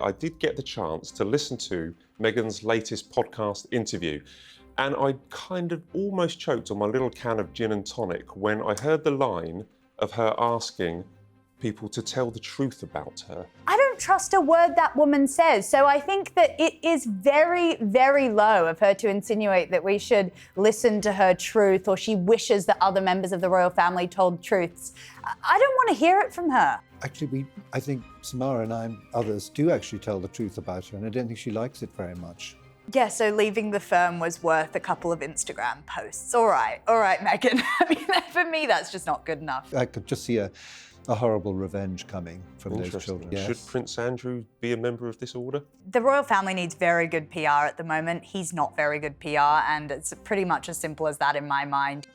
I did get the chance to listen to Meghan's latest podcast interview. And I kind of almost choked on my little can of gin and tonic when I heard the line of her asking people to tell the truth about her. I don't trust a word that woman says. So I think that it is very, very low of her to insinuate that we should listen to her truth or she wishes that other members of the royal family told truths. I don't want to hear it from her. Actually, I think Samara and I and others do actually tell the truth about her, and I don't think she likes it very much. Yeah, so leaving the firm was worth a couple of Instagram posts. All right, Meghan. I mean, for me, that's just not good enough. I could just see a horrible revenge coming from those children. Yes. Should Prince Andrew be a member of this order? The royal family needs very good PR at the moment. He's not very good PR, and it's pretty much as simple as that in my mind.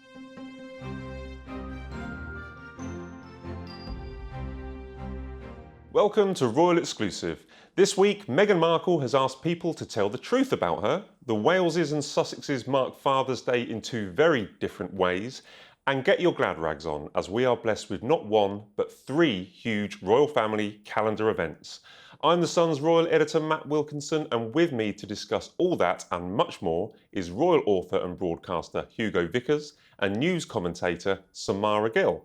Welcome to Royal Exclusive. This week, Meghan Markle has asked people to tell the truth about her. The Waleses and Sussexes mark Father's Day in two very different ways. And get your glad rags on, as we are blessed with not one, but three huge royal family calendar events. I'm The Sun's royal editor, Matt Wilkinson, and with me to discuss all that and much more is royal author and broadcaster Hugo Vickers and news commentator Samara Gill.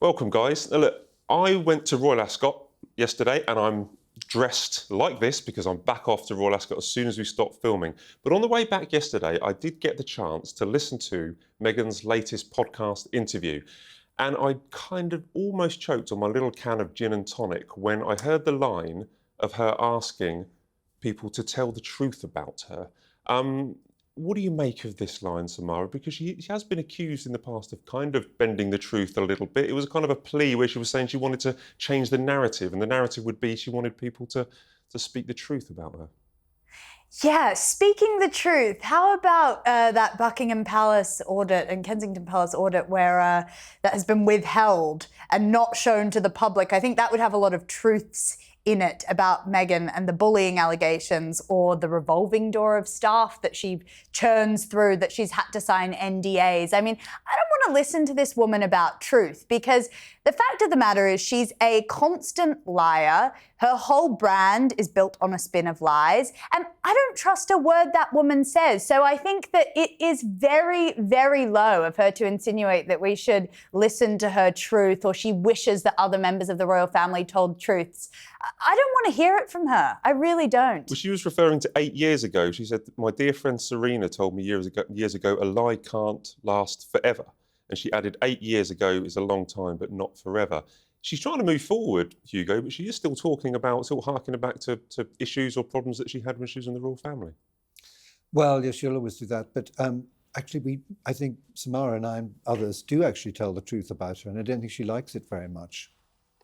Welcome, guys. Now, look, I went to Royal Ascot yesterday and I'm dressed like this because I'm back off to Royal Ascot as soon as we stop filming. But on the way back yesterday, I did get the chance to listen to Meghan's latest podcast interview. And I kind of almost choked on my little can of gin and tonic when I heard the line of her asking people to tell the truth about her. What do you make of this line, Samara? Because she has been accused in the past of kind of bending the truth a little bit. It was kind of a plea where she was saying she wanted to change the narrative, and the narrative would be she wanted people to speak the truth about her. Yeah, speaking the truth, how about that Buckingham Palace audit and Kensington Palace audit where that has been withheld and not shown to the public? I think that would have a lot of truths in it about Meghan and the bullying allegations or the revolving door of staff that she churns through, that she's had to sign NDAs. I mean, I don't want to listen to this woman about truth because the fact of the matter is she's a constant liar. Her whole brand is built on a spin of lies. And I don't trust a word that woman says. So I think that it is very, very low of her to insinuate that we should listen to her truth or she wishes that other members of the royal family told truths. I don't want to hear it from her. I really don't. Well, she was referring to 8 years ago. She said, my dear friend Serena told me years ago, a lie can't last forever. And she added 8 years ago is a long time, but not forever. She's trying to move forward, Hugo, but she is still talking about, still harking back to issues or problems that she had when she was in the royal family. Well, yes, she'll always do that. But actually, I think Samara and I and others do actually tell the truth about her, and I don't think she likes it very much.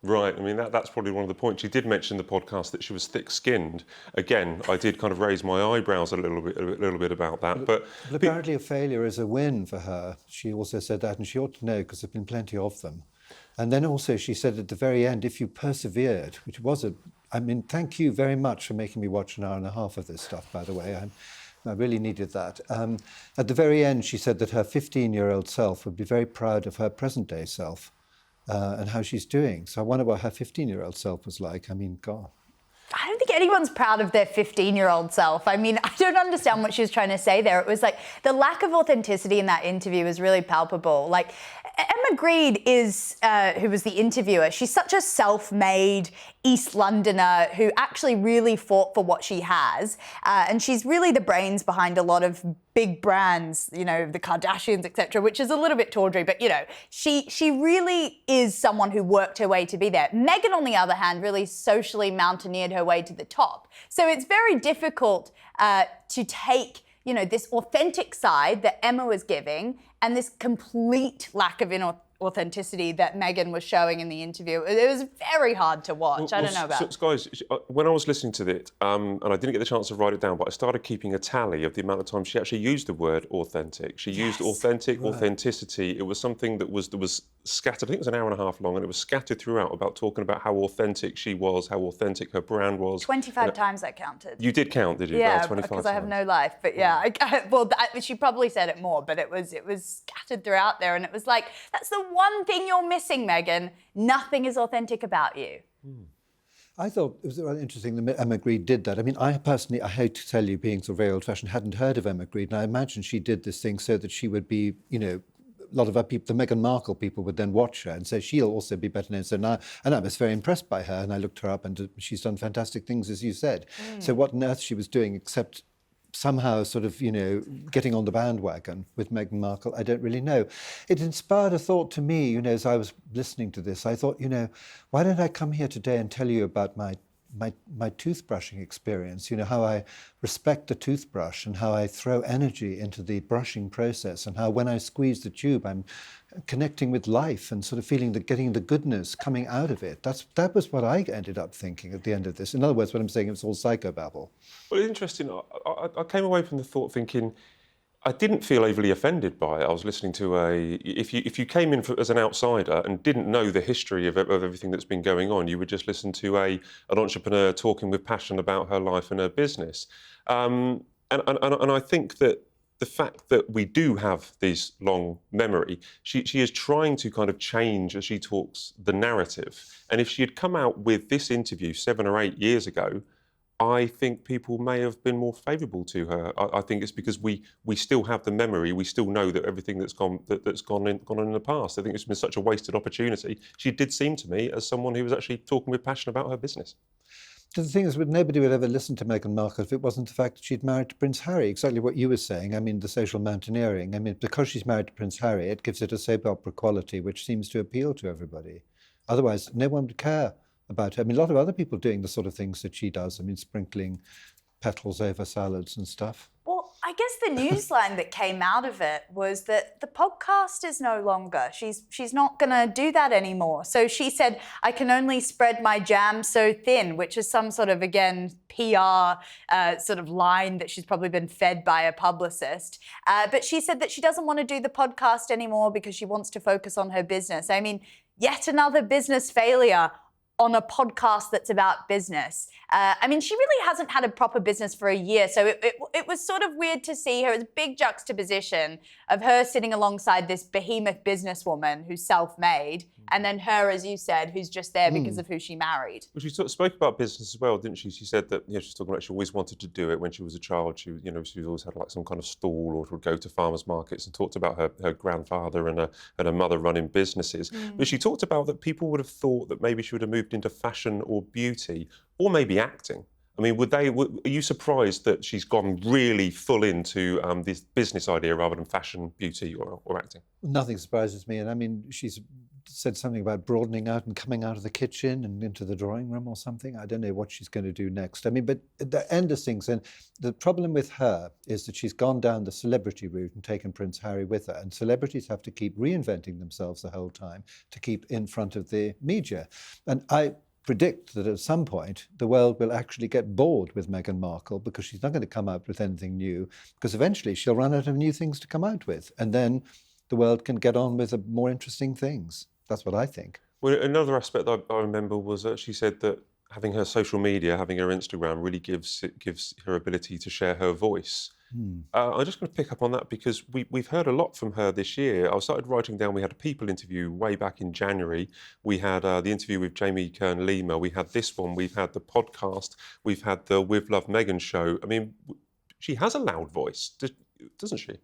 Right, I mean, that's probably one of the points. She did mention in the podcast that she was thick-skinned. Again, I did kind of raise my eyebrows a little bit about that. But apparently a failure is a win for her. She also said that, and she ought to know because there have been plenty of them. And then also she said at the very end, if you persevered, which was thank you very much for making me watch an hour and a half of this stuff, by the way. I really needed that. At the very end, she said that her 15-year-old self would be very proud of her present-day self. And how she's doing. So I wonder what her 15-year-old self was like. I mean, God. I don't think anyone's proud of their 15-year-old self. I mean, I don't understand what she was trying to say there. It was like the lack of authenticity in that interview was really palpable. Like Emma Grede is, who was the interviewer, she's such a self-made East Londoner who actually really fought for what she has. And she's really the brains behind a lot of big brands, you know, the Kardashians, etc., which is a little bit tawdry, but, you know, she really is someone who worked her way to be there. Meghan, on the other hand, really socially mountaineered her way to the top. So it's very difficult to take, you know, this authentic side that Emma was giving and this complete lack of authenticity that Meghan was showing in the interview. It was very hard to watch. I don't know about... So, guys, when I was listening to it, and I didn't get the chance to write it down, but I started keeping a tally of the amount of times she actually used the word authentic. She used authentic, authenticity. It was something that was scattered. I think it was an hour and a half long, and it was scattered throughout about talking about how authentic she was, how authentic her brand was. 25 times I counted. You did count, did you? Yeah, 25 because I have no life. But yeah, she probably said it more, but it was scattered throughout there, and it was like, that's the one thing you're missing, Meghan. Nothing is authentic about you. I thought it was rather interesting that Emma Grede did that. I mean, I personally, I hate to tell you, being sort of very old-fashioned, hadn't heard of Emma Grede, and I imagine she did this thing so that she would be, a lot of our people, the Meghan Markle people, would then watch her and say she'll also be better known. So now, and I was very impressed by her, and I looked her up, and she's done fantastic things, as you said. So what on earth she was doing, except somehow sort of, getting on the bandwagon with Meghan Markle, I don't really know. It inspired a thought to me, as I was listening to this. I thought, why don't I come here today and tell you about my toothbrushing experience, how I respect the toothbrush and how I throw energy into the brushing process, and how when I squeeze the tube, I'm connecting with life and sort of feeling getting the goodness coming out of it. That was what I ended up thinking at the end of this. In other words, what I'm saying, it's all psychobabble. Well, it's interesting. I came away from the thought thinking, I didn't feel overly offended by it. I was listening to if you came in as an outsider and didn't know the history of everything that's been going on, you would just listen to an entrepreneur talking with passion about her life and her business. And I think that the fact that we do have this long memory, she is trying to kind of change, as she talks, the narrative. And if she had come out with this interview 7 or 8 years ago, I think people may have been more favourable to her. I think it's because we still have the memory. We still know that everything that's gone on in the past. I think it's been such a wasted opportunity. She did seem to me as someone who was actually talking with passion about her business. The thing is, nobody would ever listen to Meghan Markle if it wasn't the fact that she'd married to Prince Harry. Exactly what you were saying. I mean, the social mountaineering. I mean, because she's married to Prince Harry, it gives it a soap opera quality which seems to appeal to everybody. Otherwise, no one would care about her. I mean, a lot of other people doing the sort of things that she does. I mean, sprinkling petals over salads and stuff. Well, I guess the newsline that came out of it was that the podcast is no longer. She's not going to do that anymore. So she said, I can only spread my jam so thin, which is some sort of, again, PR sort of line that she's probably been fed by a publicist. But she said that she doesn't want to do the podcast anymore because she wants to focus on her business. I mean, yet another business failure on a podcast that's about business. I mean, she really hasn't had a proper business for a year, so it was sort of weird to see her as a big juxtaposition of her sitting alongside this behemoth businesswoman who's self-made, and then her, as you said, who's just there because of who she married. Well, she sort of spoke about business as well, didn't she? She said that she's talking about she always wanted to do it when she was a child. She always had like some kind of stall, or would go to farmers markets, and talked about her grandfather and her mother running businesses. But she talked about that people would have thought that maybe she would have moved into fashion or beauty, or maybe acting. I mean, are you surprised that she's gone really full into this business idea rather than fashion, beauty, or acting? Nothing surprises me. And I mean, she's said something about broadening out and coming out of the kitchen and into the drawing room or something. I don't know what she's going to do next. I mean, but at the end of things, and the problem with her is that she's gone down the celebrity route and taken Prince Harry with her. And celebrities have to keep reinventing themselves the whole time to keep in front of the media. And I predict that at some point the world will actually get bored with Meghan Markle, because she's not going to come out with anything new, because eventually she'll run out of new things to come out with, and then the world can get on with more interesting things. That's what I think. Well, another aspect that I remember was that she said that having her social media, having her Instagram, really gives her ability to share her voice. I'm just going to pick up on that because we've heard a lot from her this year. I started writing down, we had a People interview way back in January. We had the interview with Jamie Kern-Lima. We had this one. We've had the podcast. We've had the With Love Meghan show. I mean, she has a loud voice, doesn't she?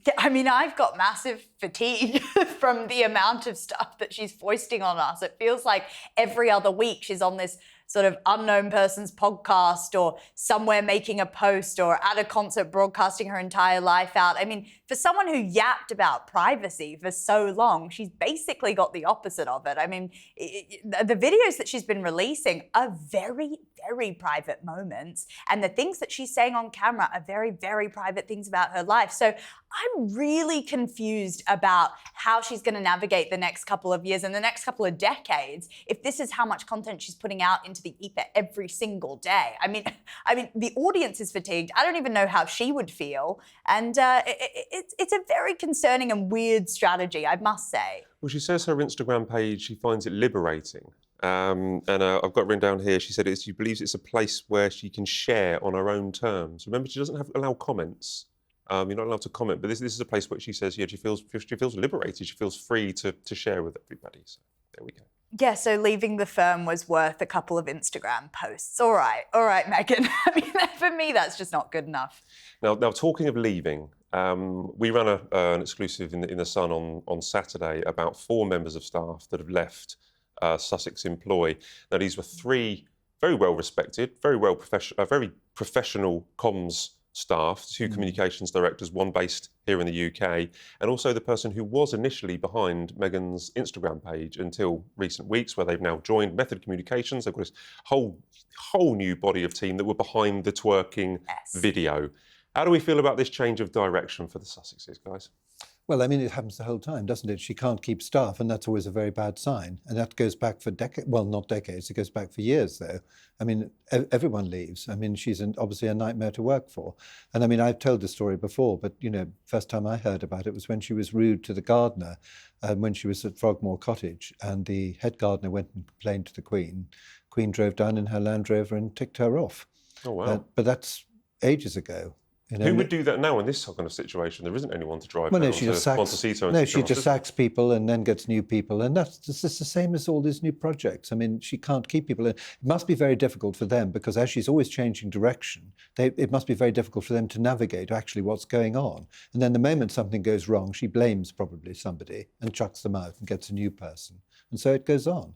Yeah, I mean, I've got massive fatigue from the amount of stuff that she's foisting on us. It feels like every other week she's on this sort of unknown person's podcast, or somewhere making a post, or at a concert broadcasting her entire life out. I mean, for someone who yapped about privacy for so long, she's basically got the opposite of it. I mean, the videos that she's been releasing are very, very private moments, and the things that she's saying on camera are very, very private things about her life. So I'm really confused about how she's going to navigate the next couple of years and the next couple of decades if this is how much content she's putting out into the ether every single day. I mean, the audience is fatigued. I don't even know how she would feel, and it's a very concerning and weird strategy, I must say. Well, she says her Instagram page, she finds it liberating. And I've got written down here, she said she believes it's a place where she can share on her own terms. Remember, she doesn't allow comments. You're not allowed to comment, but this is a place where she says, she feels liberated. She feels free to share with everybody. So there we go. Yeah, so leaving the firm was worth a couple of Instagram posts. All right, Meghan. I mean, for me, that's just not good enough. Now talking of leaving, we ran an exclusive in the Sun on Saturday about 4 members of staff that have left Sussex Employ. Now, these were 3 very well respected, very professional comms staff, 2 communications directors, 1 based here in the UK, and also the person who was initially behind Meghan's Instagram page until recent weeks, where they've now joined Method Communications. They've got this whole new body of team that were behind the twerking video. How do we feel about this change of direction for the Sussexes, guys? Well, I mean, it happens the whole time, doesn't it? She can't keep staff, and that's always a very bad sign. And that goes back for decades. Well, not decades. It goes back for years, though. I mean, everyone leaves. I mean, she's obviously a nightmare to work for. And I mean, I've told this story before, but, you know, first time I heard about it was when she was rude to the gardener when she was at Frogmore Cottage. And the head gardener went and complained to the Queen. Queen drove down in her Land Rover and ticked her off. Oh, wow. But that's ages ago. You know, who would do that now in this kind of situation? There isn't anyone to drive well, down no, she just sacks, Montecito and no, she just sacks people and then gets new people, and that's just the same as all these new projects. I mean, she can't keep people. It must be very difficult for them because as she's always changing direction, it must be very difficult for them to navigate actually what's going on. And then the moment something goes wrong, she blames probably somebody and chucks them out and gets a new person, and so it goes on.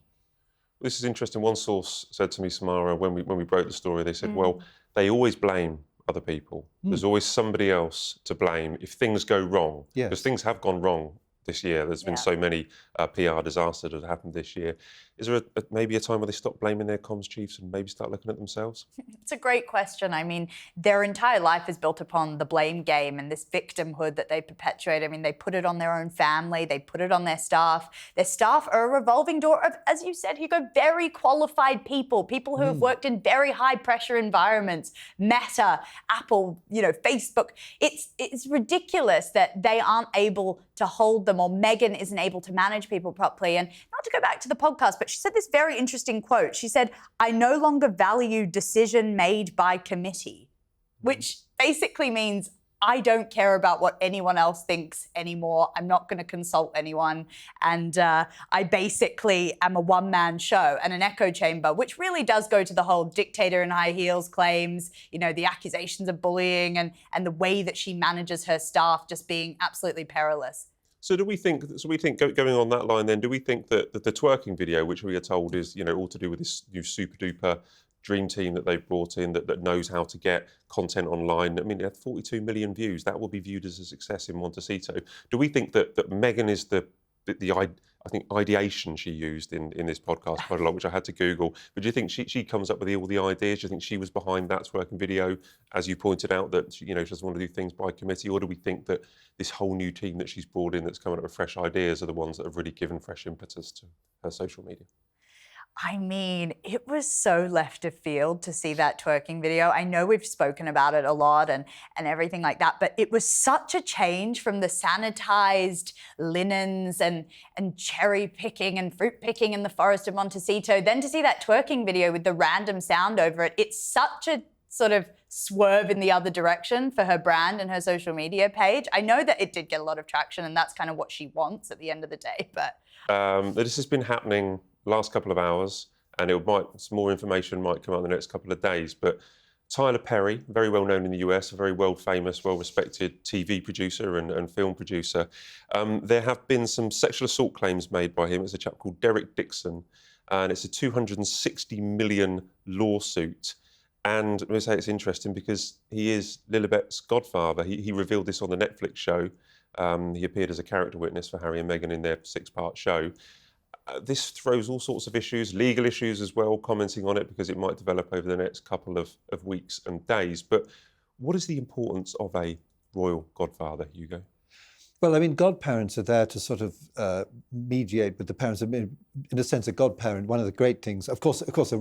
This is interesting. One source said to me, Samara, when we broke the story, they said, well, they always blame other people. There's always somebody else to blame if things go wrong. Yes. Because things have gone wrong this year. There's been so many PR disasters that have happened this year. Is there maybe a time where they stop blaming their comms chiefs and maybe start looking at themselves? It's a great question. I mean, their entire life is built upon the blame game and this victimhood that they perpetuate. I mean, they put it on their own family. They put it on their staff. Their staff are a revolving door of, as you said, Hugo, very qualified people who have worked in very high pressure environments, Meta, Apple, you know, Facebook. It's ridiculous that they aren't able to hold them, or Meghan isn't able to manage people properly. And not to go back to the podcast, but she said this very interesting quote. She said, "I no longer value decision made by committee," which basically means I don't care about what anyone else thinks anymore. I'm not going to consult anyone. And I basically am a one-man show and an echo chamber, which really does go to the whole dictator in high heels claims, you know, the accusations of bullying and the way that she manages her staff just being absolutely perilous. So we think going on that line then, do we think that the twerking video, which we are told is, you know, all to do with this new super duper dream team that they've brought in that knows how to get content online. I mean, it had 42 million views. That will be viewed as a success in Montecito. Do we think that Meghan is the I think ideation she used in this podcast quite a lot, which I had to Google. But do you think she comes up with all the ideas? Do you think she was behind that twerking video, as you pointed out, that she doesn't want to do things by committee? Or do we think that this whole new team that she's brought in that's coming up with fresh ideas are the ones that have really given fresh impetus to her social media? I mean, it was so left of field to see that twerking video. I know we've spoken about it a lot and everything like that, but it was such a change from the sanitized linens and cherry picking and fruit picking in the forest of Montecito. Then to see that twerking video with the random sound over it, it's such a sort of swerve in the other direction for her brand and her social media page. I know that it did get a lot of traction and that's kind of what she wants at the end of the day, but... This has been happening last couple of hours, and some more information might come out in the next couple of days. But Tyler Perry, very well known in the US, a very world famous, well-respected TV producer and film producer. There have been some sexual assault claims made by him. It's a chap called Derek Dixon, and it's a $260 million lawsuit. And I'm going to say it's interesting because he is Lilibet's godfather. He revealed this on the Netflix show. He appeared as a character witness for Harry and Meghan in their 6-part show. This throws all sorts of issues, legal issues as well, commenting on it because it might develop over the next couple of weeks and days. But what is the importance of a royal godfather, Hugo? Well, I mean, godparents are there to sort of mediate with the parents. I mean, in a sense, a godparent, one of the great things, of course, the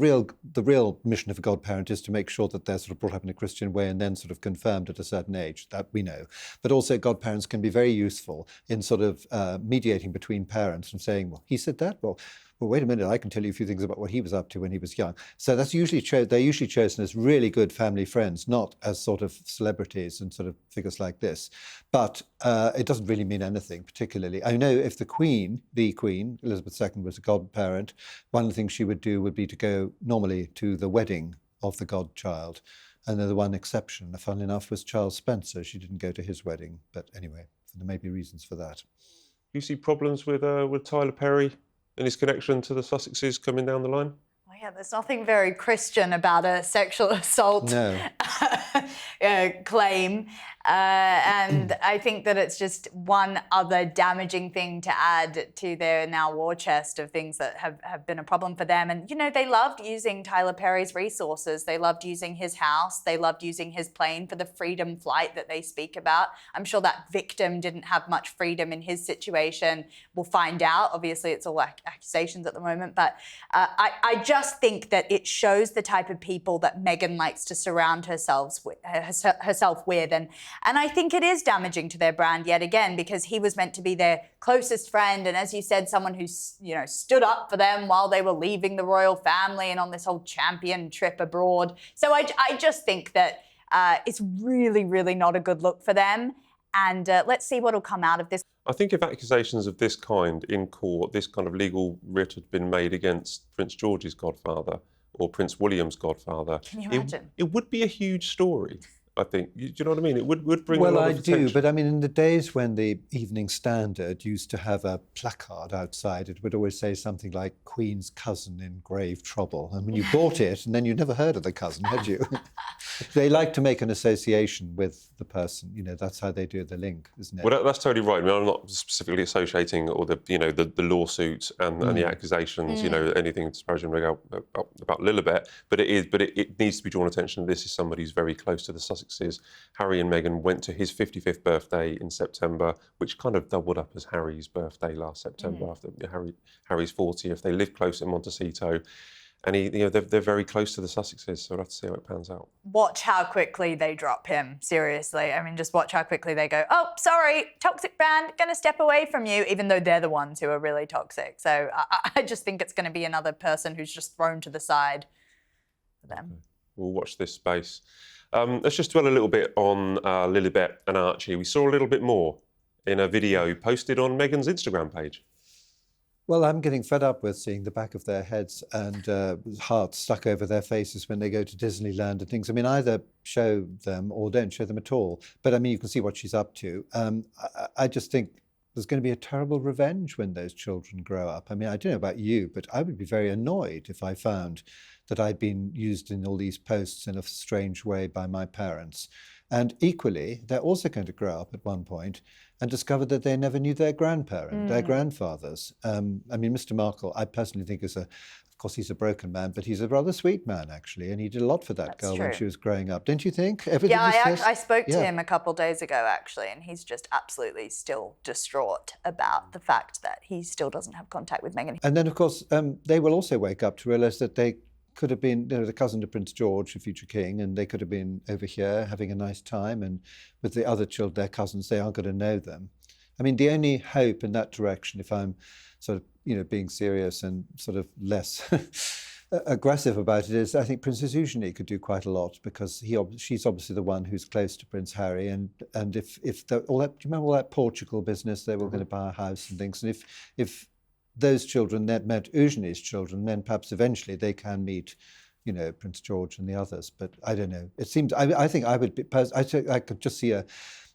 real mission of a godparent is to make sure that they're sort of brought up in a Christian way and then sort of confirmed at a certain age, that we know. But also godparents can be very useful in sort of mediating between parents and saying, well, he said that? Well, wait a minute, I can tell you a few things about what he was up to when he was young. So that's usually they're usually chosen as really good family friends, not as sort of celebrities and sort of figures like this. But it doesn't really mean anything particularly. I know if the Queen, Elizabeth II, was a godparent, one of the things she would do would be to go normally to the wedding of the godchild. And then the one exception, funnily enough, was Charles Spencer. She didn't go to his wedding. But anyway, there may be reasons for that. Do you see problems with Tyler Perry and his connection to the Sussexes coming down the line? Well, yeah, there's nothing very Christian about a sexual assault claim. And I think that it's just one other damaging thing to add to their now war chest of things that have been a problem for them. And, you know, they loved using Tyler Perry's resources. They loved using his house. They loved using his plane for the freedom flight that they speak about. I'm sure that victim didn't have much freedom in his situation. We'll find out. Obviously, it's all accusations at the moment. But I just think that it shows the type of people that Meghan likes to surround herself with. And I think it is damaging to their brand yet again, because he was meant to be their closest friend. And as you said, someone who, you know, stood up for them while they were leaving the royal family and on this whole champion trip abroad. So I just think that it's really, really not a good look for them. And let's see what will come out of this. I think if accusations of this kind in court, this kind of legal writ had been made against Prince George's godfather or Prince William's godfather, Can you imagine? It would be a huge story. I think. Do you know what I mean? It would bring a Well, lot I of attention. do, but I mean, in the days when the Evening Standard used to have a placard outside, it would always say something like Queen's cousin in grave trouble. I mean, you bought it and then you never heard of the cousin, had you? They like to make an association with the person. You know, that's how they do the link, isn't it? Well, that's totally right. I mean, I'm not specifically associating or the lawsuits and the accusations, you know, anything disparaging about Lilibet, but it needs to be drawn attention. This is somebody who's very close to the Sussexes. Harry and Meghan went to his 55th birthday in September, which kind of doubled up as Harry's birthday last September after Harry's 40th. They live close in Montecito. And they're very close to the Sussexes, so we'll have to see how it pans out. Watch how quickly they drop him, seriously. I mean, just watch how quickly they go, oh, sorry, toxic brand, going to step away from you, even though they're the ones who are really toxic. So I just think it's going to be another person who's just thrown to the side for them. Okay. We'll watch this space. Let's just dwell a little bit on Lilibet and Archie. We saw a little bit more in a video posted on Meghan's Instagram page. Well, I'm getting fed up with seeing the back of their heads and hearts stuck over their faces when they go to Disneyland and things. I mean, either show them or don't show them at all. But I mean, you can see what she's up to. I just think there's going to be a terrible revenge when those children grow up. I mean, I don't know about you, but I would be very annoyed if I found that I'd been used in all these posts in a strange way by my parents. And equally, they're also going to grow up at one point and discover that they never knew their grandparent, their grandfathers. I mean, Mr. Markle, I personally think of course, he's a broken man, but he's a rather sweet man, actually, and he did a lot for that girl when she was growing up. Don't you think? Everything I spoke to him a couple of days ago, actually, and he's just absolutely still distraught about the fact that he still doesn't have contact with Meghan. And then, of course, they will also wake up to realise that they could have been, the cousin to Prince George, the future king, and they could have been over here having a nice time, and with the other children, their cousins, they aren't going to know them. I mean, the only hope in that direction, if I'm sort of, being serious and sort of less aggressive about it, is I think Princess Eugenie could do quite a lot, because she's obviously the one who's close to Prince Harry, and if do you remember all that Portugal business? They were going to buy a house and things, and if those children that met Eugenie's children, then perhaps eventually they can meet, Prince George and the others. But I don't know. It seems I think I would be. I could just see a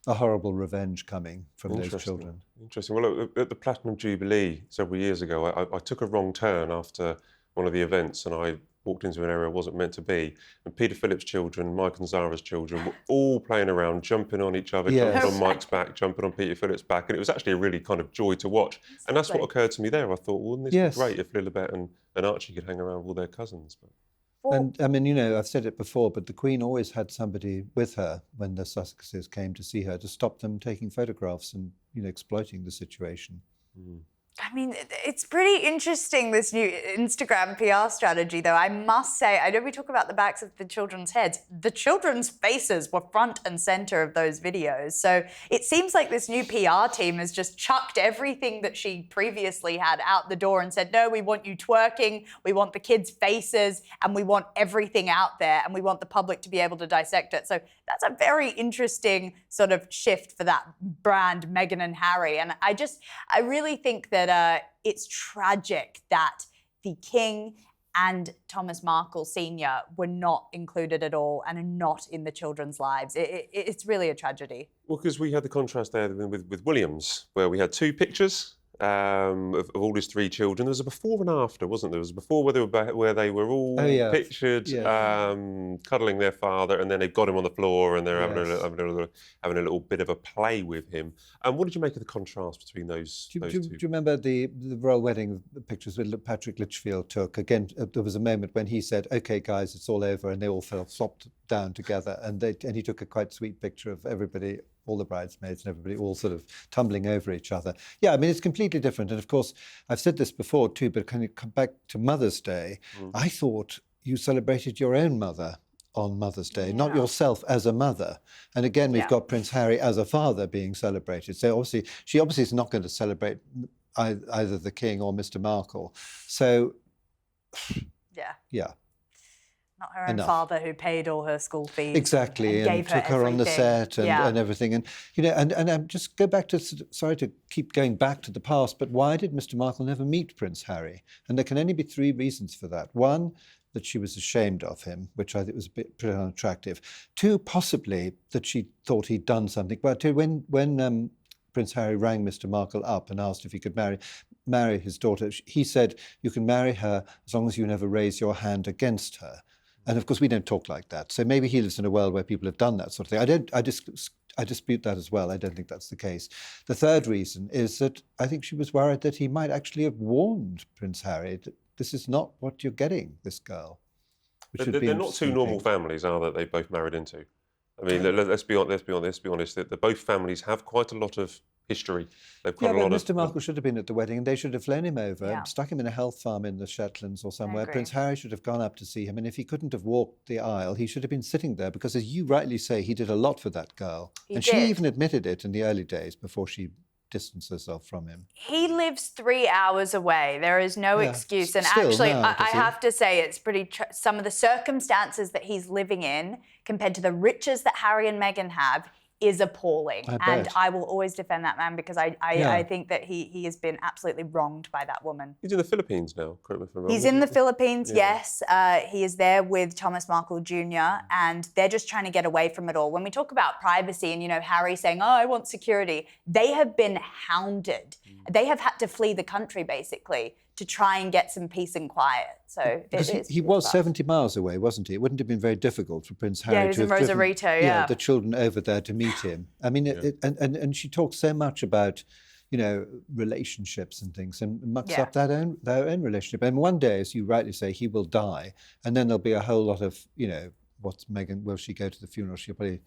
horrible revenge coming from those children. Interesting. Well, look, at the Platinum Jubilee several years ago, I took a wrong turn after one of the events, and I walked into an area I wasn't meant to be. And Peter Phillips' children, Mike and Zara's children, were all playing around, jumping on each other, jumping on Mike's back, jumping on Peter Phillips' back. And it was actually a really kind of joy to watch. And that's what occurred to me there. I thought, well, wouldn't this be great if Lilibet and Archie could hang around with all their cousins? And I mean, I've said it before, but the Queen always had somebody with her when the Sussexes came to see her to stop them taking photographs and, exploiting the situation. I mean, it's pretty interesting, this new Instagram PR strategy, though. I must say, I know we talk about the backs of the children's heads. The children's faces were front and center of those videos. So it seems like this new PR team has just chucked everything that she previously had out the door and said, no, we want you twerking, we want the kids' faces, and we want everything out there, and we want the public to be able to dissect it. So that's a very interesting sort of shift for that brand, Meghan and Harry. And I really think that that it's tragic that the King and Thomas Markle Sr. were not included at all and are not in the children's lives. It's really a tragedy. Well, because we had the contrast there with Williams, where we had two pictures of all his three children. There was a before and after, wasn't there? There was a before where they were all pictured cuddling their father, and then they've got him on the floor and they're having a little bit of a play with him. And what did you make of the contrast between those two? Do you remember the royal wedding pictures that Patrick Litchfield took? Again, there was a moment when he said, "Okay, guys, it's all over," and they all flopped down together, and he took a quite sweet picture of everybody, all the bridesmaids and everybody all sort of tumbling over each other. Yeah, I mean, it's completely different. And of course, I've said this before too, but can you come back to Mother's Day? I thought you celebrated your own mother on Mother's Day, not yourself as a mother. And again, we've got Prince Harry as a father being celebrated. So she obviously is not going to celebrate either the King or Mr. Markle. So, yeah. Not her own father who paid all her school fees. Exactly, and took her on the set and everything. And, you know, and just go back to, sorry to keep going back to the past, but why did Mr. Markle never meet Prince Harry? And there can only be three reasons for that. One, that she was ashamed of him, which I think was a bit pretty unattractive. Two, possibly that she thought he'd done something. But when Prince Harry rang Mr. Markle up and asked if he could marry his daughter, he said, "You can marry her as long as you never raise your hand against her." And of course, we don't talk like that. So maybe he lives in a world where people have done that sort of thing. I dispute that as well. I don't think that's the case. The third reason is that I think she was worried that he might actually have warned Prince Harry that this is not what you're getting, this girl. They're not two normal families, are they? They both married into. I mean, let's be honest. That both families have quite a lot of history. They've got a lot Mr. Markle should have been at the wedding, and they should have flown him over and stuck him in a health farm in the Shetlands or somewhere. Prince Harry should have gone up to see him, and if he couldn't have walked the aisle, he should have been sitting there, because as you rightly say, he did a lot for that girl. She even admitted it in the early days before she distanced herself from him. He lives 3 hours away. There is no excuse. And actually, I have to say, it's pretty, some of the circumstances that he's living in compared to the riches that Harry and Meghan have is appalling. And I will always defend that man, because I think that he has been absolutely wronged by that woman. He's in the Philippines now, correct me if I'm wrong. He's in the Philippines, yes. He is there with Thomas Markle Jr. and they're just trying to get away from it all. When we talk about privacy and, you know, Harry saying, "Oh, I want security," they have been hounded. They have had to flee the country, basically, to try and get some peace and quiet. So he was 70 miles away, wasn't he? It wouldn't have been very difficult for Prince Harry to have driven the children over there to meet him. I mean, and she talks so much about, you know, relationships and things, and mucks up their own relationship. And one day, as you rightly say, he will die, and then there'll be a whole lot of, you know, what's Meghan, will she go to the funeral? She'll probably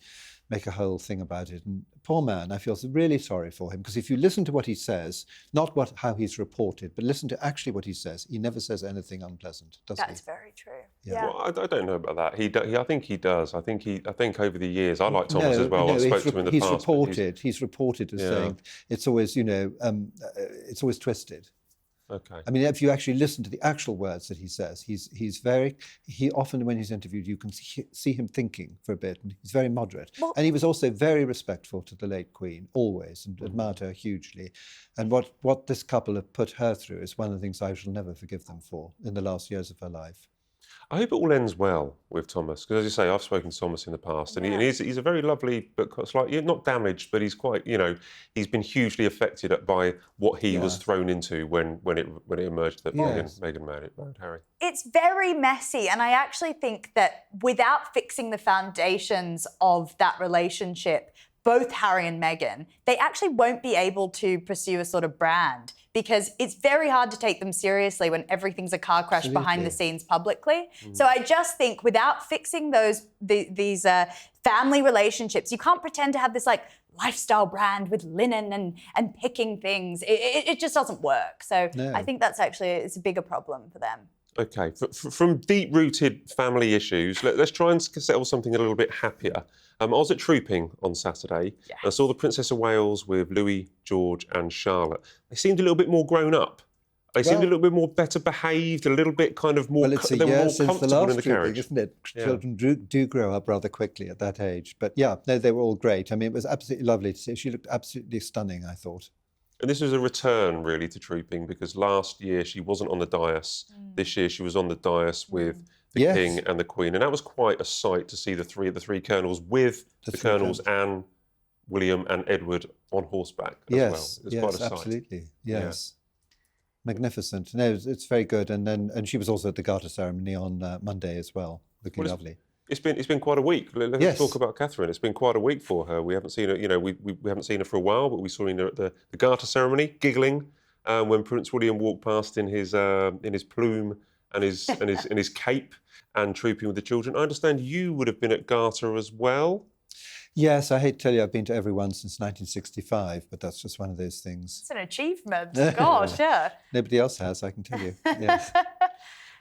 make a whole thing about it. And poor man, I feel really sorry for him, because if you listen to what he says, not how he's reported, but listen to actually what he says, he never says anything unpleasant, does he? That's very true. Yeah. Well, I don't know about that. I think he does. I think over the years, I like Thomas as well. I spoke to him in the past. He's reported as saying it's always, you know, it's always twisted. Okay. I mean, if you actually listen to the actual words that he says, he often, when he's interviewed, you can see him thinking for a bit, and he's very moderate. Well, and he was also very respectful to the late Queen, always, and admired her hugely. And what this couple have put her through is one of the things I shall never forgive them for in the last years of her life. I hope it all ends well with Thomas, because as you say, I've spoken to Thomas in the past, and he's a very lovely, but slightly not damaged, but he's quite, you know, he's been hugely affected by what he was thrown into when it emerged that Meghan married Harry. It's very messy, and I actually think that without fixing the foundations of that relationship, both Harry and Meghan, they actually won't be able to pursue a sort of brand, because it's very hard to take them seriously when everything's a car crash behind the scenes publicly. So I just think without fixing these family relationships, you can't pretend to have this like lifestyle brand with linen and picking things. It just doesn't work. So I think that's actually, it's a bigger problem for them. Okay, from deep-rooted family issues, let's try and settle something a little bit happier. I was at Trooping on Saturday. And I saw the Princess of Wales with Louis, George and Charlotte. They seemed a little bit more grown up. They seemed a little bit more better behaved, a little bit kind of more, well, it's a year since the last in the carriage. Isn't it? Children do grow up rather quickly at that age. But yeah, no, they were all great. I mean, it was absolutely lovely to see. She looked absolutely stunning, I thought. And this was a return, really, to trooping, because last year she wasn't on the dais. This year she was on the dais with the Yes. King and the Queen. And that was quite a sight to see the three colonels with the three colonels colonels. and William and Edward on horseback as Yes, well. It's yes, quite a sight. absolutely. Yes. Magnificent. No, it's very good. And she was also at the Garter ceremony on Monday as well, looking lovely. It's been quite a week. Let's Yes. talk about Catherine. It's been quite a week for her. We haven't seen her, we haven't seen her for a while, but we saw her at the Garter ceremony, giggling when Prince William walked past in his plume and his cape and trooping with the children. I understand you would have been at Garter as well. Yes, I hate to tell you, I've been to every one since 1965, but that's just one of those things. It's an achievement. Gosh, yeah. Nobody else has, I can tell you. Yes.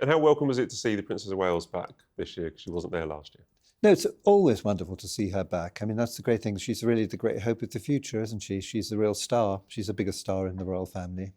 And how welcome was it to see the Princess of Wales back this year? Because she wasn't there last year. No, it's always wonderful to see her back. I mean, that's the great thing. She's really the great hope of the future, isn't she? She's the real star. She's the biggest star in the royal family.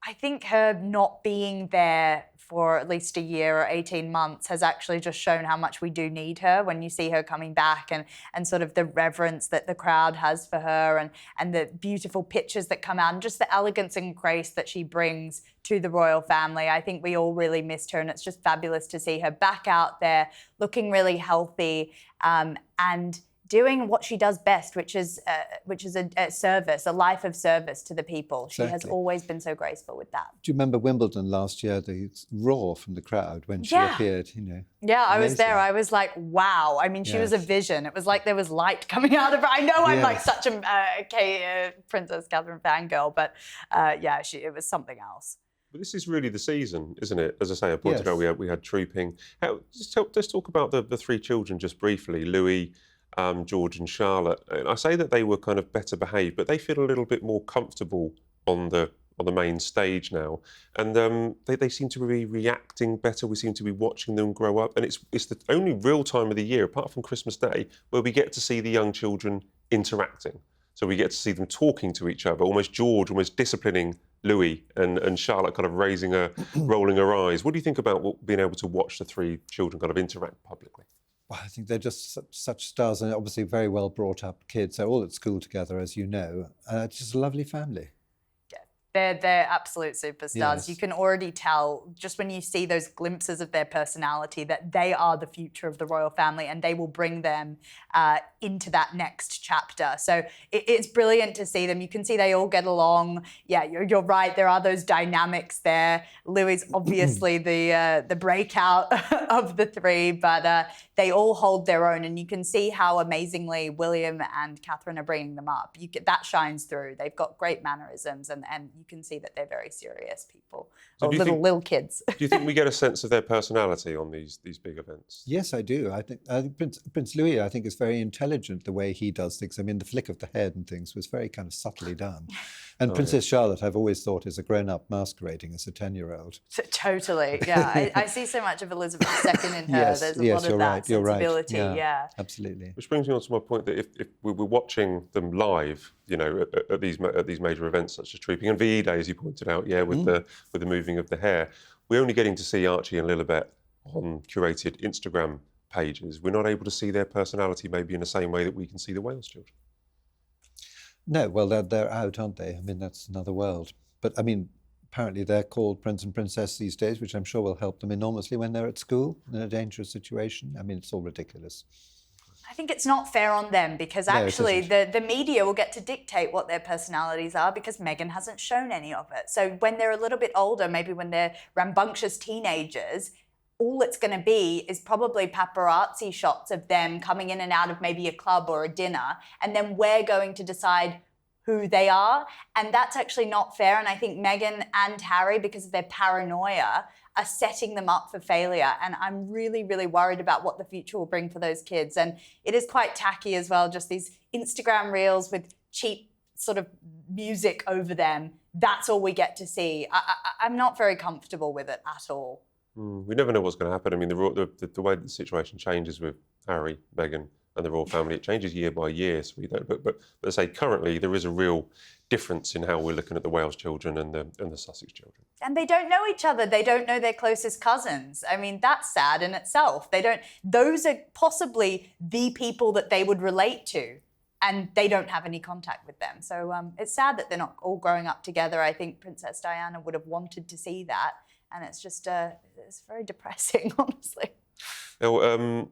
I think her not being there for at least a year or 18 months has actually just shown how much we do need her when you see her coming back and sort of the reverence that the crowd has for her and the beautiful pictures that come out and just the elegance and grace that she brings to the royal family. I think we all really missed her, and it's just fabulous to see her back out there looking really healthy and doing what she does best, which is a service, a life of service to the people. She has always been so graceful with that. Do you remember Wimbledon last year, the roar from the crowd when she appeared, Yeah, I was there. I was like, wow. I mean, she was a vision. It was like there was light coming out of her. I know I'm like such a Princess Catherine fangirl, but it was something else. But this is really the season, isn't it? As I say, I pointed out we had trooping. Let's talk about the three children just briefly, Louis, George and Charlotte. And I say that they were kind of better behaved, but they feel a little bit more comfortable on the main stage now. And they seem to be reacting better. We seem to be watching them grow up. And it's the only real time of the year, apart from Christmas Day, where we get to see the young children interacting. So we get to see them talking to each other, George almost disciplining Louis and Charlotte kind of rolling her eyes. What do you think about being able to watch the three children kind of interact publicly? Well, I think they're just such stars, and obviously very well brought up kids. They're all at school together, as you know. It's just a lovely family. They're absolute superstars. Yes. You can already tell just when you see those glimpses of their personality that they are the future of the royal family and they will bring them into that next chapter. So it's brilliant to see them. You can see they all get along. Yeah, you're right. There are those dynamics there. Louis obviously the breakout of the three, but they all hold their own, and you can see how amazingly William and Catherine are bringing them up. That shines through. They've got great mannerisms, and you can see that they're very serious people, So or little kids. Do you think we get a sense of their personality on these big events? Yes, I do. I think Prince Louis, I think, is very intelligent the way he does things. I mean, the flick of the head and things was very kind of subtly done. And Princess Charlotte, I've always thought, is a grown-up masquerading as a 10-year-old. Totally, yeah. I see so much of Elizabeth II in her. Yes, There's a lot of that sensibility. You're right. Yeah, Absolutely. Which brings me on to my point that if we were watching them live, at these major events such as trooping and VE Day, as you pointed out, with the moving of the hair, we're only getting to see Archie and Lilibet on curated Instagram pages. We're not able to see their personality maybe in the same way that we can see the Wales children. No, well, they're out, aren't they? I mean, that's another world. But I mean, apparently they're called Prince and Princess these days, which I'm sure will help them enormously when they're at school in a dangerous situation. I mean, it's all ridiculous. I think it's not fair on them because actually the media will get to dictate what their personalities are because Meghan hasn't shown any of it. So when they're a little bit older, maybe when they're rambunctious teenagers, all it's going to be is probably paparazzi shots of them coming in and out of maybe a club or a dinner, and then we're going to decide who they are. And that's actually not fair. And I think Meghan and Harry, because of their paranoia, are setting them up for failure. And I'm really, really worried about what the future will bring for those kids. And it is quite tacky as well, just these Instagram reels with cheap sort of music over them. That's all we get to see. I'm not very comfortable with it at all. We never know what's going to happen. I mean, the way the situation changes with Harry, Meghan, and the royal family, it changes year by year. So we don't. But I say currently there is a real difference in how we're looking at the Wales children and the Sussex children. And they don't know each other. They don't know their closest cousins. I mean, that's sad in itself. Those are possibly the people that they would relate to and they don't have any contact with them. So it's sad that they're not all growing up together. I think Princess Diana would have wanted to see that, and it's just it's very depressing, honestly. Now,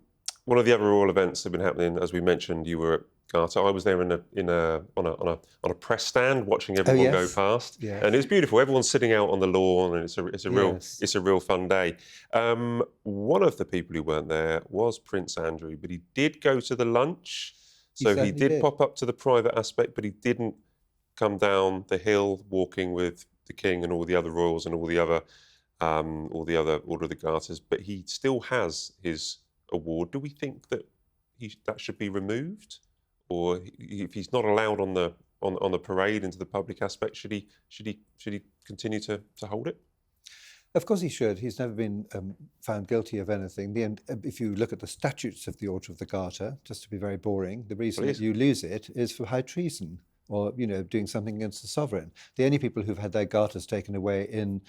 one of the other royal events that have been happening, as we mentioned, you were at Garter. I was there on a press stand watching everyone go past, and it's beautiful. Everyone's sitting out on the lawn, and it's a real fun day. One of the people who weren't there was Prince Andrew, but he did go to the lunch, so he did pop up to the private aspect, but he didn't come down the hill walking with the King and all the other royals and all the other Order of the Garters. But he still has his award. Do we think that that should be removed? Or if he's not allowed on the parade into the public aspect, should he continue to hold it? Of course he should. He's never been found guilty of anything. If you look at the statutes of the Order of the Garter, just to be very boring, the reason that you lose it is for high treason or doing something against the sovereign. The only people who've had their garters taken away in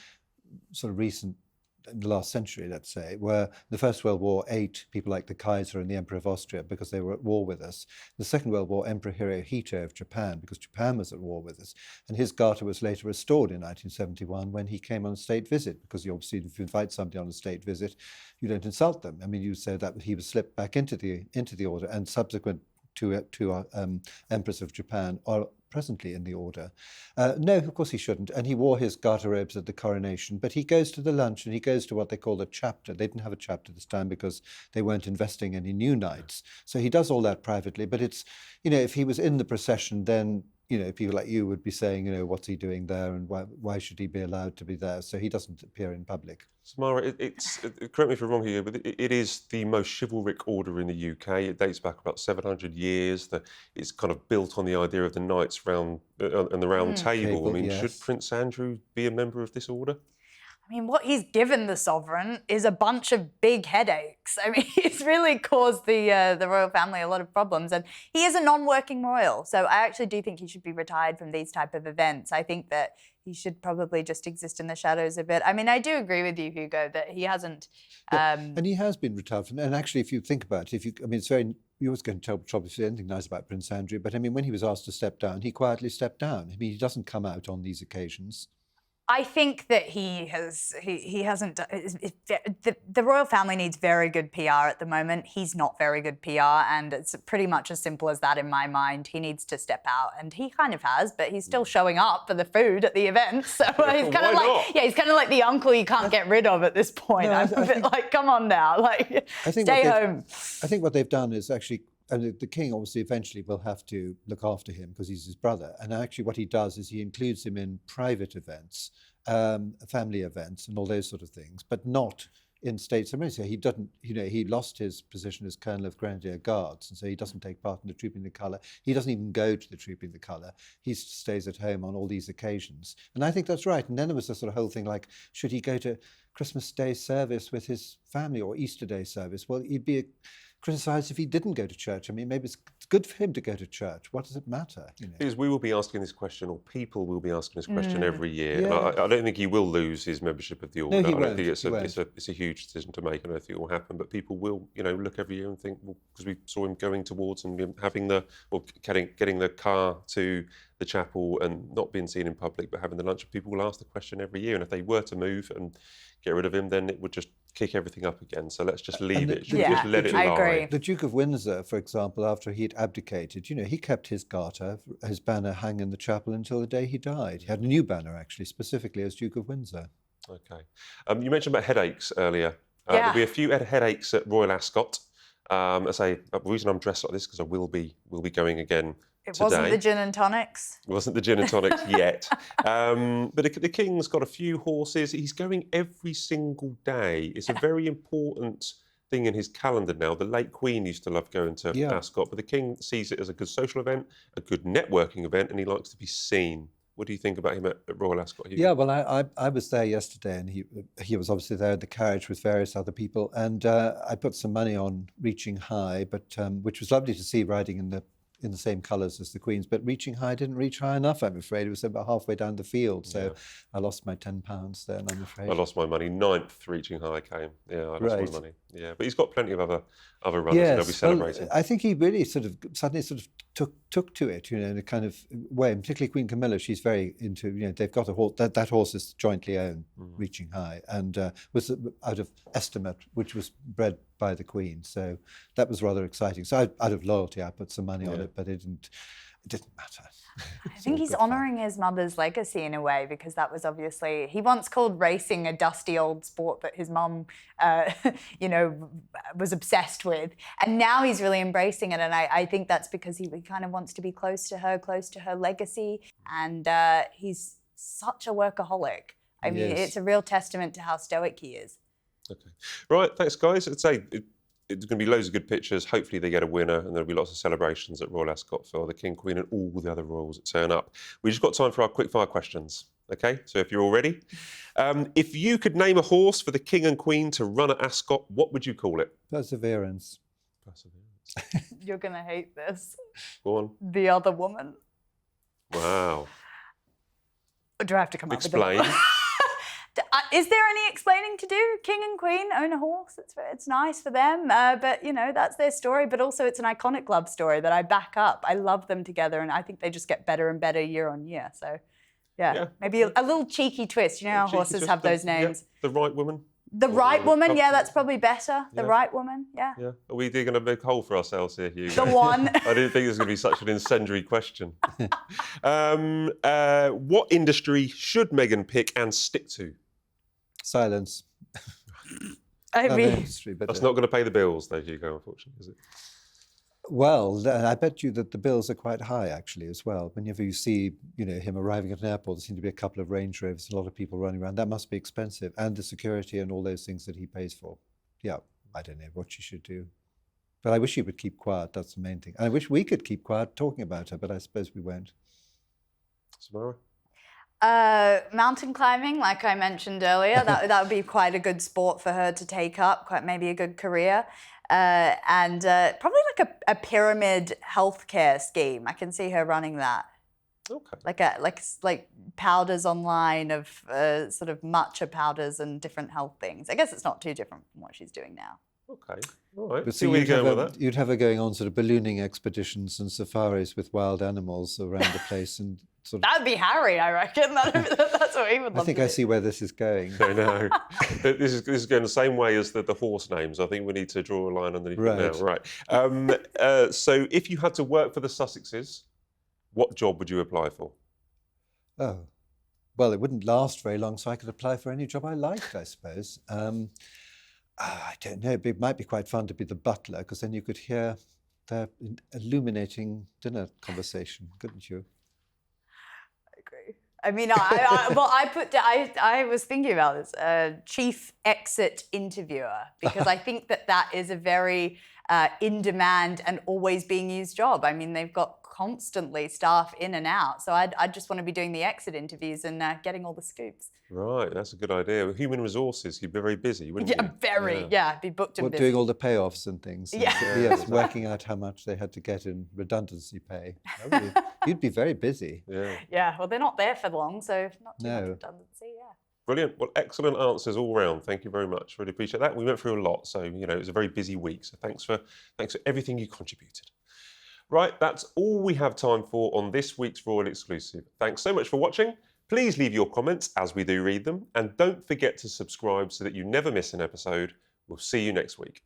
the last century, let's say, were the First World War, 8 people like the Kaiser and the Emperor of Austria because they were at war with us. The Second World War, Emperor Hirohito of Japan, because Japan was at war with us. And his garter was later restored in 1971 when he came on a state visit, because obviously if you invite somebody on a state visit, you don't insult them. I mean, you say that he was slipped back into the order, and subsequent to emperors of Japan are presently in the order. No, of course he shouldn't. And he wore his garter robes at the coronation, but he goes to the lunch and he goes to what they call a chapter. They didn't have a chapter this time because they weren't investing any new knights. So he does all that privately, but it's, if he was in the procession, then people like you would be saying, what's he doing there and why should he be allowed to be there? So he doesn't appear in public. Samara, correct me if I'm wrong here, but it is the most chivalric order in the UK. It dates back about 700 years. It's kind of built on the idea of the knights and the round table. I mean, should Prince Andrew be a member of this order? I mean, what he's given the sovereign is a bunch of big headaches. I mean, he's really caused the royal family a lot of problems, and he is a non-working royal. So I actually do think he should be retired from these type of events. I think that he should probably just exist in the shadows a bit. I mean, I do agree with you, Hugo, that he hasn't. And he has been retired from. And actually, if you think about it, it's very. You always going to tell say anything nice about Prince Andrew, but I mean, when he was asked to step down, he quietly stepped down. I mean, he doesn't come out on these occasions. I think that he hasn't. The royal family needs very good PR at the moment. He's not very good PR, and it's pretty much as simple as that in my mind. He needs to step out, and he kind of has, but he's still showing up for the food at the events. So he's kind of like, he's kind of like the uncle you can't get rid of at this point. No, I'm a bit like, come on now, like, stay home. I think what they've done is actually. And the king obviously eventually will have to look after him because he's his brother. And actually what he does is he includes him in private events, family events and all those sort of things, but not in state ceremonies. He doesn't, he lost his position as Colonel of Grenadier Guards, and so he doesn't take part in the Trooping the Colour. He doesn't even go to the Trooping the Colour. He stays at home on all these occasions. And I think that's right. And then there was this sort of whole thing like, should he go to Christmas Day service with his family or Easter Day service? Well, he'd be criticised if he didn't go to church. I mean, maybe it's good for him to go to church. What does it matter? Because we will be asking this question, or people will be asking this question every year. Yeah. And I don't think he will lose his membership of the order. No, he I don't won't. think it's a huge decision to make. I don't think it will happen, but people will, look every year and think, well, because we saw him going towards and having getting the car to the chapel and not being seen in public, but having the lunch. People will ask the question every year, and if they were to move and get rid of him, then it would just kick everything up again. So let's just leave it. Just let it lie. I agree. The Duke of Windsor, for example, after he'd abdicated, he kept his garter, his banner hung in the chapel until the day he died. He had a new banner, actually, specifically as Duke of Windsor. Okay. You mentioned about headaches earlier. There'll be a few headaches at Royal Ascot. I say the reason I'm dressed like this because I will be going again. It today. Wasn't the gin and tonics. It wasn't the gin and tonics yet. But the King's got a few horses. He's going every single day. It's a very important thing in his calendar now. The late Queen used to love going to Ascot, but the King sees it as a good social event, a good networking event, and he likes to be seen. What do you think about him at Royal Ascot? Hugo? Yeah, well, I was there yesterday, and he was obviously there in the carriage with various other people, and I put some money on Reaching High, but which was lovely to see riding in in the same colours as the Queen's, but reaching high didn't reach high enough, I'm afraid. It was about halfway down the field, so I lost my £10 then, I'm afraid. I lost my money. 9th reaching high came. Yeah, I lost my money. Yeah, but he's got plenty of other runners that they'll be celebrating. Well, I think he really suddenly took to it, in a kind of way. And particularly Queen Camilla, she's very into, they've got a horse, that horse is jointly owned, reaching high, and was out of Estimate, which was bred by the Queen. So that was rather exciting. So out of loyalty, I put some money on it, but it didn't matter. I think he's honouring his mother's legacy in a way, because that was obviously, he once called racing a dusty old sport that his mum, was obsessed with. And now he's really embracing it. And I think that's because he kind of wants to be close to her legacy. And he's such a workaholic. I mean, it's a real testament to how stoic he is. Okay. Right, thanks, guys. I'd say it's going to be loads of good pictures. Hopefully they get a winner, and there'll be lots of celebrations at Royal Ascot for the King, Queen and all the other royals that turn up. We've just got time for our quickfire questions. Okay, so if you're all ready. If you could name a horse for the King and Queen to run at Ascot, what would you call it? Perseverance. You're going to hate this. Go on. The Other Woman. Wow. Do I have to come Explain. up with it? Is there any explaining to do? King and Queen own a horse. It's nice for them, but that's their story. But also, it's an iconic love story that I back up. I love them together, and I think they just get better and better year on year. So, maybe a little cheeky twist. You know how horses have those names. The Right Woman. The Right Woman. Yeah, that's probably better. The Right Woman. Yeah. Yeah. Are we digging a big hole for ourselves here, Hugo? The one. I didn't think it was going to be such an incendiary question. What industry should Meghan pick and stick to? Silence. I mean, industry, but that's not going to pay the bills, though, Hugo, unfortunately, is it? Well, I bet you that the bills are quite high, actually, as well. Whenever you see, him arriving at an airport, there seem to be a couple of Range Rovers, a lot of people running around. That must be expensive, and the security and all those things that he pays for. Yeah, I don't know what she should do. But I wish she would keep quiet. That's the main thing. And I wish we could keep quiet talking about her, but I suppose we won't. Samara? Mountain climbing, like I mentioned earlier, that would be quite a good sport for her to take up, quite maybe a good career. And probably like a pyramid healthcare scheme. I can see her running that. Okay. Like powders online of sort of matcha powders and different health things. I guess it's not too different from what she's doing now. Okay. All right. But See where you're going with that. You'd have her going on sort of ballooning expeditions and safaris with wild animals around the place and sort of... That'd be Harry, I reckon. That's what he would love I think to I do. see where this is going. I know. This is going the same way as the horse names. I think we need to draw a line underneath it now. Right. So if you had to work for the Sussexes, what job would you apply for? Oh, well, it wouldn't last very long, so I could apply for any job I liked, I suppose. I don't know. It might be quite fun to be the butler, because then you could hear their illuminating dinner conversation, couldn't you? I agree. I mean, I was thinking about this, chief exit interviewer, because I think that is a very in-demand and always being used job. I mean, they've got constantly staff in and out. So I'd just want to be doing the exit interviews and getting all the scoops. Right, that's a good idea. With human resources, you'd be very busy, wouldn't you? Be booked and busy. Doing all the payoffs and things. Yeah. Yes, working out how much they had to get in redundancy pay. You'd be very busy. Yeah. Yeah, well, they're not there for long, so not too much redundancy, yeah. Brilliant. Well, excellent answers all round. Thank you very much. Really appreciate that. We went through a lot, so, it was a very busy week. So thanks for everything you contributed. Right, that's all we have time for on this week's Royal Exclusive. Thanks so much for watching. Please leave your comments as we do read them. And don't forget to subscribe so that you never miss an episode. We'll see you next week.